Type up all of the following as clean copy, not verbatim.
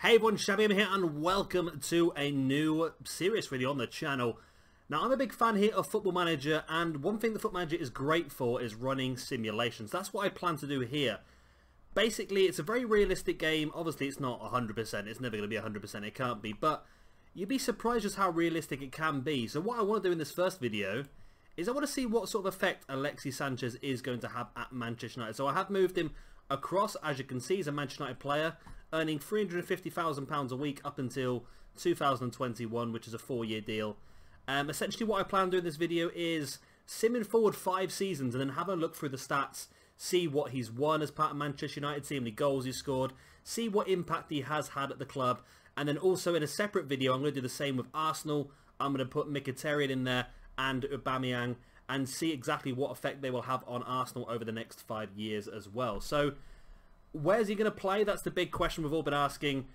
Hey everyone, Shabby here and welcome to a new series video on the channel. Now I'm a big fan here of Football Manager, and one thing the Football Manager is great for is running simulations. That's what I plan to do here. Basically it's a very realistic game. Obviously it's not 100%, it's never going to be 100%, it can't be, but you'd be surprised just how realistic it can be. So what I want to do in this first video is I want to see what sort of effect Alexis Sanchez is going to have at Manchester United. So I have moved him across, as you can see, he's a Manchester United player, earning £350,000 a week up until 2021, which is a 4-year deal. Essentially what I plan on doing in this video is simming forward 5 seasons and then have a look through the stats, see what he's won as part of Manchester United, see how many goals he's scored, see what impact he has had at the club, and then also in a separate video I'm going to do the same with Arsenal. I'm going to put Mkhitaryan in there and Aubameyang and see exactly what effect they will have on Arsenal over the next 5 years as well. So where's he going to play? That's the big question we've all been asking.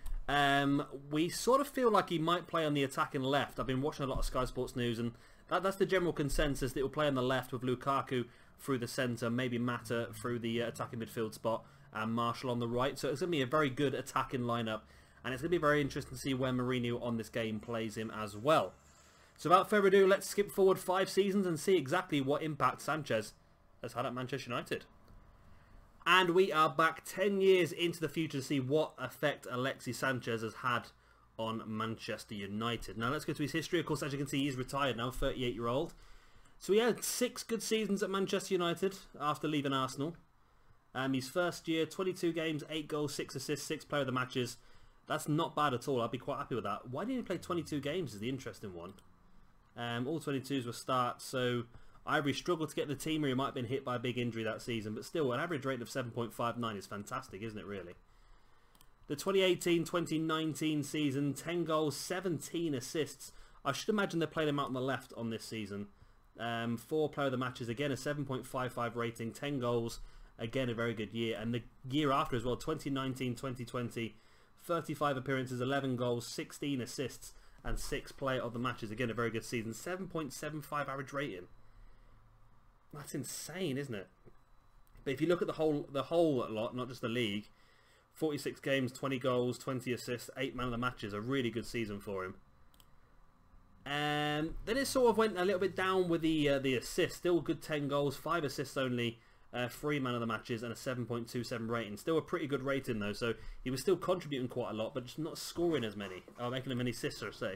We sort of feel like he might play on the attacking left. I've been watching a lot of Sky Sports News, and that's the general consensus, that he'll play on the left with Lukaku through the centre, maybe Mata through the attacking midfield spot, and Marshall on the right. So it's going to be a very good attacking lineup, and it's going to be very interesting to see where Mourinho on this game plays him as well. So without further ado, let's skip forward 5 seasons and see exactly what impact Sanchez has had at Manchester United. And we are back 10 years into the future to see what effect Alexis Sanchez has had on Manchester United. Now let's go to his history. Of course, as you can see, he's retired now, 38-year-old. So he had 6 good seasons at Manchester United after leaving Arsenal. His first year, 22 games, 8 goals, 6 assists, 6 player of the matches. That's not bad at all. I'd be quite happy with that. Why didn't he play 22 games is the interesting one. All 22s were starts, so Ivory struggled to get the team, or he might have been hit by a big injury that season, but still an average rate of 7.59 is fantastic, isn't it really? The 2018-2019 season, 10 goals, 17 assists. I should imagine they played him out on the left on this season. 4 player of the matches, again a 7.55 rating, 10 goals, again a very good year. And the year after as well, 2019-2020, 35 appearances, 11 goals, 16 assists, and 6 player of the matches, again a very good season. 7.75 average rating. That's insane, isn't it? But if you look at the whole lot, not just the league, 46 games, 20 goals, 20 assists, 8 man of the matches, a really good season for him. And then it sort of went a little bit down with the assists. Still good 10 goals, 5 assists only, 3 man of the matches, and a 7.27 rating. Still a pretty good rating though, so he was still contributing quite a lot, but just not scoring as many, or making as many assists, I say.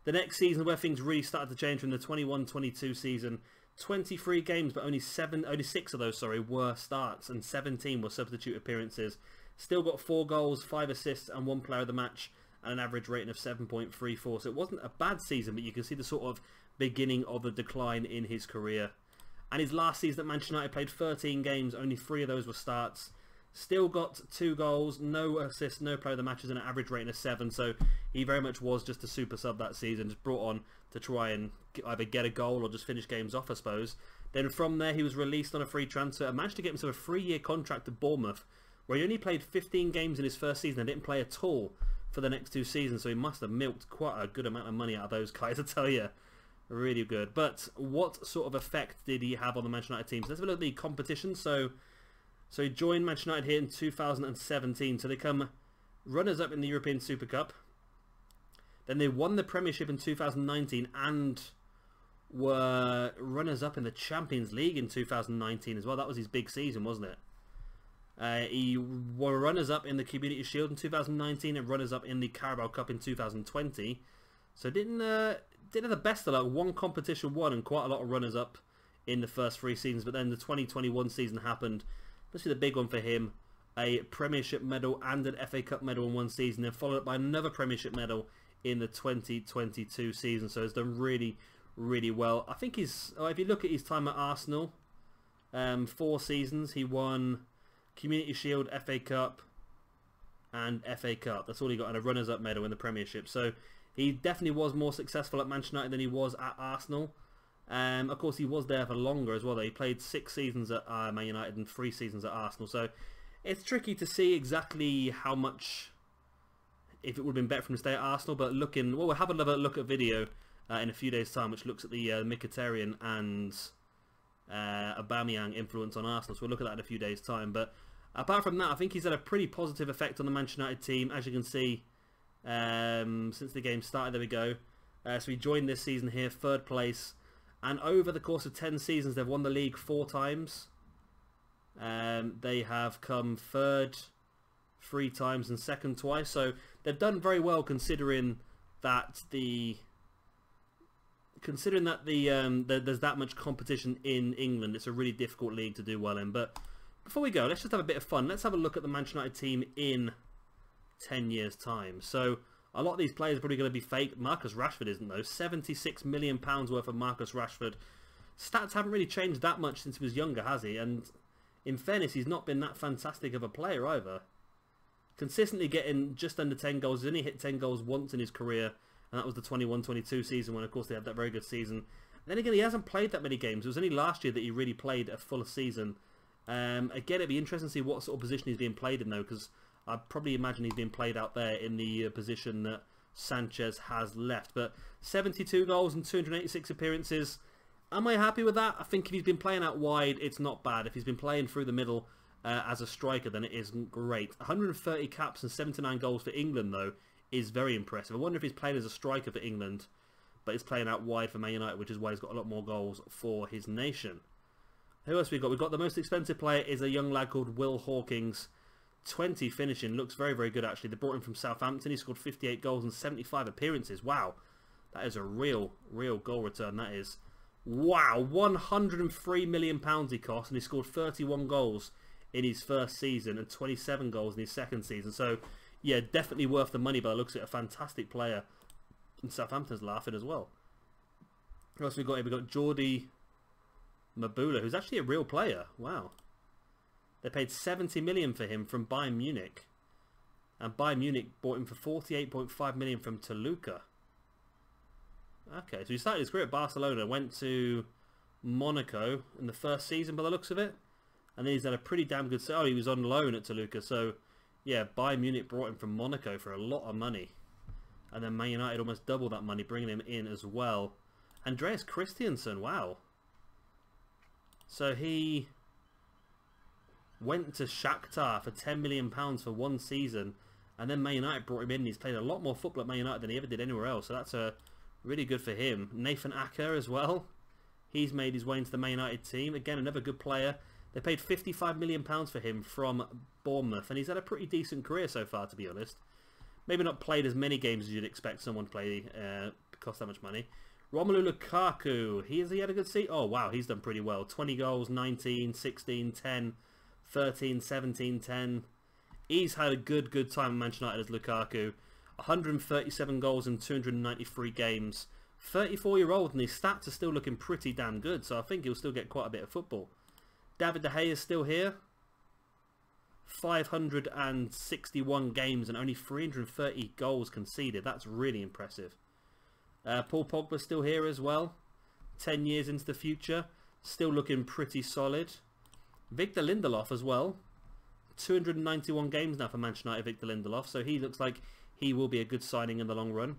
The next season where things really started to change, from the 21-22 season, 23 games, but only 6 of those, were starts, and 17 were substitute appearances. Still got 4 goals, 5 assists, and 1 player of the match, and an average rating of 7.34. So it wasn't a bad season, but you can see the sort of beginning of a decline in his career. And his last season at Manchester United, played 13 games, only 3 of those were starts. Still got 2 goals, no assists, no player of the matches, and an average rating of 7. So he very much was just a super sub that season, just brought on to try and either get a goal or just finish games off, I suppose. Then from there he was released on a free transfer and managed to get himself a 3-year contract at Bournemouth, where he only played 15 games in his first season and didn't play at all for the next 2 seasons. So he must have milked quite a good amount of money out of those guys, I tell you. Really good. But what sort of effect did he have on the Manchester United team? So let's have a look at the competition. So he joined Manchester United here in 2017. So they come runners-up in the European Super Cup. Then they won the Premiership in 2019 and were runners-up in the Champions League in 2019 as well. That was his big season, wasn't it? He were runners-up in the Community Shield in 2019 and runners-up in the Carabao Cup in 2020. So didn't have the best of luck. 1 competition won and quite a lot of runners-up in the first 3 seasons. But then the 2021 season happened. This is the big one for him. A Premiership medal and an FA Cup medal in 1 season, then followed up by another Premiership medal in the 2022 season. So he's done really, really well. I think he's, if you look at his time at Arsenal, 4 seasons, he won Community Shield, FA Cup, and FA Cup. That's all he got, and a runners-up medal in the Premiership. So he definitely was more successful at Manchester United than he was at Arsenal. Of course, he was there for longer as well, though. He played 6 seasons at Man United and 3 seasons at Arsenal. So it's tricky to see exactly how much, if it would have been better for him to stay at Arsenal. But looking, well, we'll have another look at video in a few days' time, which looks at the Mkhitaryan and Aubameyang influence on Arsenal. So we'll look at that in a few days' time. But Apart from that, I think he's had a pretty positive effect on the Manchester United team, as you can see, since the game started. There we go. So he joined this season here, 3rd place. And over the course of 10 seasons, they've won the league 4 times. They have come 3rd 3 times and 2nd twice. So they've done very well considering that there's that much competition in England. It's a really difficult league to do well in. But before we go, let's just have a bit of fun. Let's have a look at the Manchester United team in 10 years' time. So a lot of these players are probably going to be fake. Marcus Rashford isn't, though. £76 million worth of Marcus Rashford. Stats haven't really changed that much since he was younger, has he? And in fairness, he's not been that fantastic of a player either. Consistently getting just under 10 goals. He's only hit 10 goals once in his career, and that was the 21-22 season when, of course, they had that very good season. Then again, he hasn't played that many games. It was only last year that he really played a full season. Again, it'd be interesting to see what sort of position he's being played in, though, because I'd probably imagine he's being played out there in the position that Sanchez has left. But 72 goals and 286 appearances. Am I happy with that? I think if he's been playing out wide, it's not bad. If he's been playing through the middle as a striker, then it isn't great. 130 caps and 79 goals for England, though, is very impressive. I wonder if he's playing as a striker for England, but he's playing out wide for Man United, which is why he's got a lot more goals for his nation. Who else we got? We've got the most expensive player is a young lad called Will Hawkins. 20 finishing. Looks very, very good, actually. They brought him from Southampton. He scored 58 goals and 75 appearances. Wow. That is a real goal return, that is. Wow. £103 million he cost, and he scored 31 goals in his first season and 27 goals in his second season. So, yeah, definitely worth the money, but it looks like a fantastic player. And Southampton's laughing as well. Who else we got here? We've got Jordi Mabula, who's actually a real player. Wow. They paid 70 million for him from Bayern Munich. And Bayern Munich bought him for 48.5 million from Toluca. Okay, so he started his career at Barcelona, went to Monaco in the first season by the looks of it. And then he's had a pretty damn good... Oh, he was on loan at Toluca. So, yeah, Bayern Munich brought him from Monaco for a lot of money. And then Man United almost doubled that money, bringing him in as well. Andreas Christensen, wow. So he went to Shakhtar for £10 million for 1 season, and then Man United brought him in. He's played a lot more football at Man United than he ever did anywhere else, so that's really good for him. Nathan Acker as well. He's made his way into the Man United team. Again, another good player. They paid £55 million for him from Bournemouth, and he's had a pretty decent career so far, to be honest. Maybe not played as many games as you'd expect someone to play, cost that much money. Romelu Lukaku, he had a good season. Oh, wow, he's done pretty well. 20 goals, 19, 16, 10, 13, 17, 10. He's had a good time at Manchester United as Lukaku. 137 goals in 293 games. 34-year-old, and his stats are still looking pretty damn good, so I think he'll still get quite a bit of football. David De Gea is still here. 561 games and only 330 goals conceded. That's really impressive. Paul Pogba's still here as well. 10 years into the future. Still looking pretty solid. Victor Lindelof as well. 291 games now for Manchester United, Victor Lindelof. So he looks like he will be a good signing in the long run.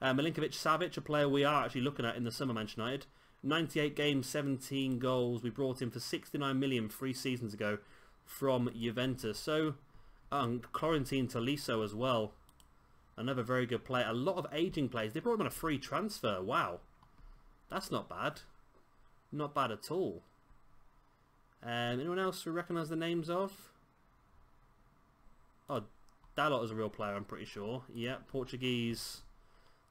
Milinkovic-Savic, a player we are actually looking at in the summer, Manchester United. 98 games, 17 goals. We brought him for 69 million 3 seasons ago from Juventus. So, Corentin Tolisso as well. Another very good player. A lot of aging players. They brought him on a free transfer. Wow. That's not bad. Not bad at all. Anyone else who recognise the names of? Oh, Dalot is a real player, I'm pretty sure. Yeah, Portuguese.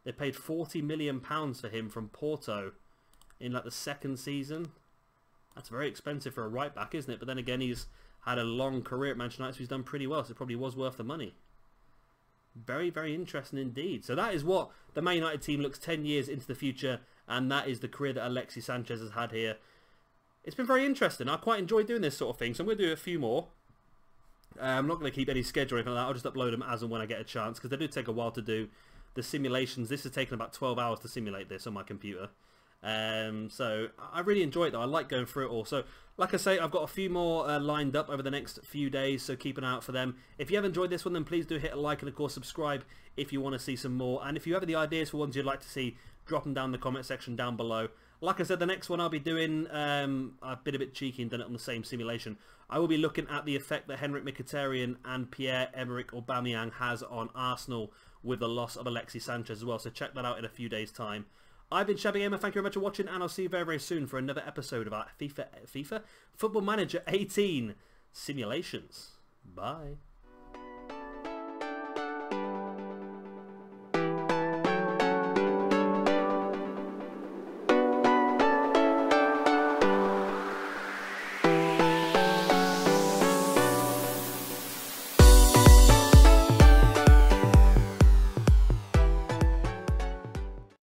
They paid £40 million for him from Porto in like the 2nd season. That's very expensive for a right back, isn't it? But then again, he's had a long career at Manchester United, so he's done pretty well, so it probably was worth the money. Very, very interesting indeed. So that is what the Man United team looks 10 years into the future, and that is the career that Alexis Sanchez has had here. It's been very interesting. I quite enjoy doing this sort of thing, so I'm going to do a few more. I'm not going to keep any schedule or anything like that. I'll just upload them as and when I get a chance, because they do take a while to do the simulations. This has taken about 12 hours to simulate this on my computer. So I really enjoy it though. I like going through it all. So like I say, I've got a few more lined up over the next few days, so keep an eye out for them. If you have enjoyed this one, then please do hit a like and of course subscribe if you want to see some more. And if you have any ideas for ones you'd like to see, drop them down in the comment section down below. Like I said, the next one I'll be doing, I've been a bit cheeky and done it on the same simulation. I will be looking at the effect that Henrik Mkhitaryan and Pierre-Emerick Aubameyang has on Arsenal with the loss of Alexis Sanchez as well. So check that out in a few days' time. I've been Shabby Gamer. Thank you very much for watching, and I'll see you very, very soon for another episode of our FIFA Football Manager 18 simulations. Bye.